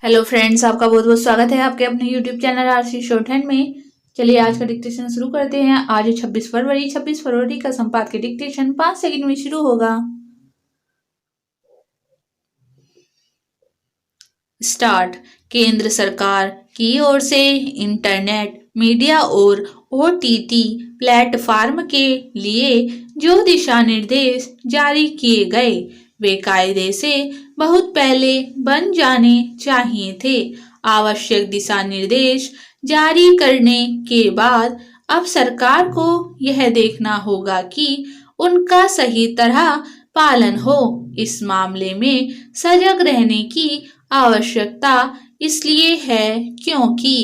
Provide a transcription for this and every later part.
Hello friends, आपका बहुत बहुत स्वागत है आपके अपने YouTube channel RC short hand में। चलिए आज का डिक्टेशन शुरू करते हैं। आज 26 फरवरी का संपाद के डिक्टेशन 5 सेकंड में शुरू होगा। स्टार्ट। केंद्र सरकार की ओर से इंटरनेट मीडिया और ओटीटी प्लेटफॉर्म के लिए जो दिशा निर्देश जारी किए गए वे कायदे से बहुत पहले बन जाने चाहिए थे। आवश्यक दिशा निर्देश जारी करने के बाद अब सरकार को यह देखना होगा कि उनका सही तरह पालन हो। इस मामले में सजग रहने की आवश्यकता इसलिए है क्योंकि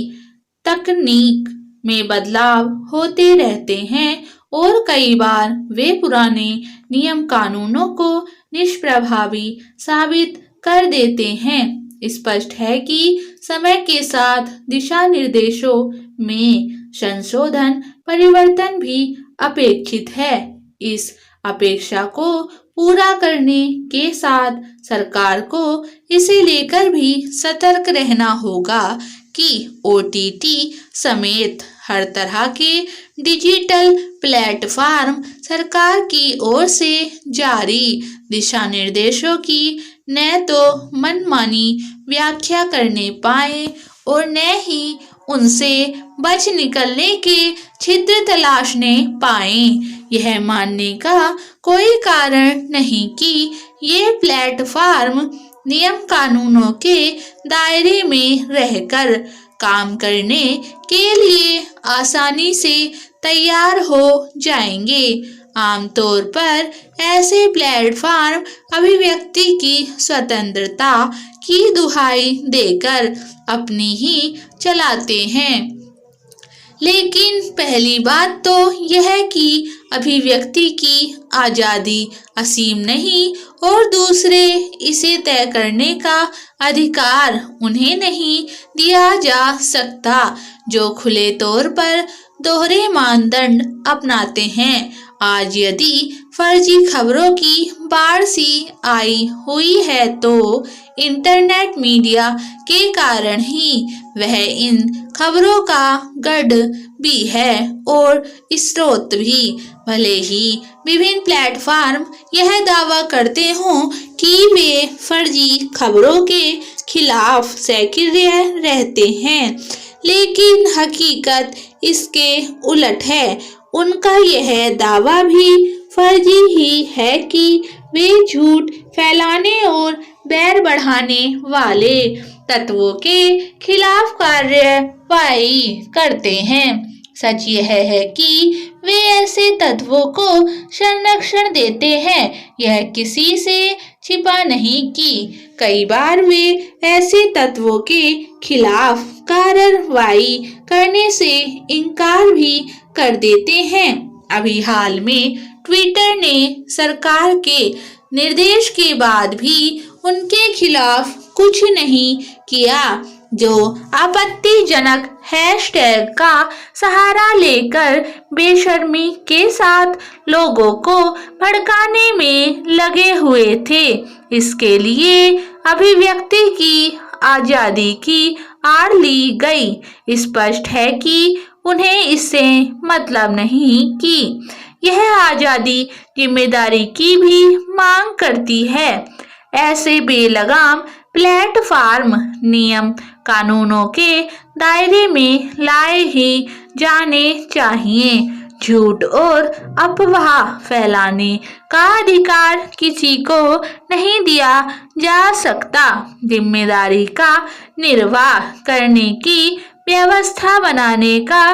तकनीक में बदलाव होते रहते हैं और कई बार वे पुराने नियम कानूनों को निष्प्रभावी साबित कर देते हैं। स्पष्ट है कि समय के साथ दिशा निर्देशों में संशोधन परिवर्तन भी अपेक्षित है। इस अपेक्षा को पूरा करने के साथ सरकार को इसे लेकर भी सतर्क रहना होगा कि ओटीटी समेत हर तरह के डिजिटल प्लेटफॉर्म सरकार की ओर से जारी दिशा निर्देशों की न तो मनमानी व्याख्या करने पाए और न ही उनसे बच निकलने के छिद्र तलाशने पाए। यह मानने का कोई कारण नहीं कि ये प्लेटफॉर्म नियम कानूनों के दायरे में रहकर काम करने के लिए आसानी से तैयार हो जाएंगे। आमतौर पर ऐसे प्लेटफॉर्म अभिव्यक्ति की स्वतंत्रता की दुहाई देकर अपनी ही चलाते हैं। लेकिन पहली बात तो यह कि अभिव्यक्ति की आज़ादी असीम नहीं और दूसरे इसे तय करने का अधिकार उन्हें नहीं दिया जा सकता जो खुले तौर पर दोहरे मानदंड अपनाते हैं। आज यदि फर्जी खबरों की बाढ़ सी आई हुई है तो इंटरनेट मीडिया के कारण ही वह इन खबरों का गढ़ भी है और स्रोत भी। भले ही विभिन्न प्लेटफॉर्म यह दावा करते हों कि वे फर्जी खबरों के खिलाफ सक्रिय रहते हैं, लेकिन हकीकत इसके उलट है। उनका यह दावा भी फर्जी ही है कि वे झूठ फैलाने और बैर बढ़ाने वाले तत्वों के खिलाफ कार्रवाई करते हैं। सच यह है कि वे ऐसे तत्वों को संरक्षण देते हैं। यह किसी से छिपा नहीं कि कई बार वे ऐसे तत्वों के खिलाफ कार्रवाई करने से इनकार भी कर देते हैं। अभी हाल में ट्विटर ने सरकार के निर्देश के बाद भी उनके खिलाफ कुछ नहीं किया, जो आपत्तिजनक हैशटैग का सहारा लेकर बेशर्मी के साथ लोगों को भड़काने में लगे हुए थे। इसके लिए अभिव्यक्ति की आज़ादी की आड़ ली गई। स्पष्ट है कि उन्हें इससे मतलब नहीं कि यह आज़ादी जिम्मेदारी की भी मांग करती है। ऐसे बेलगाम प्लेटफॉर्म नियम कानूनों के दायरे में लाए ही जाने चाहिए। झूठ और अफवाह फैलाने का अधिकार किसी को नहीं दिया जा सकता। जिम्मेदारी का निर्वाह करने की व्यवस्था बनाने का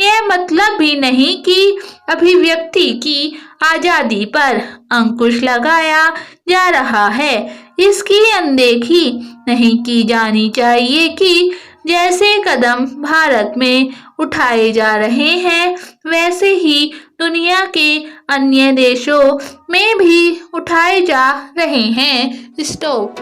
यह मतलब भी नहीं कि अभिव्यक्ति की आज़ादी पर अंकुश लगाया जा रहा है। इसकी अनदेखी नहीं की जानी चाहिए कि जैसे कदम भारत में उठाए जा रहे हैं वैसे ही दुनिया के अन्य देशों में भी उठाए जा रहे हैं। स्टॉप।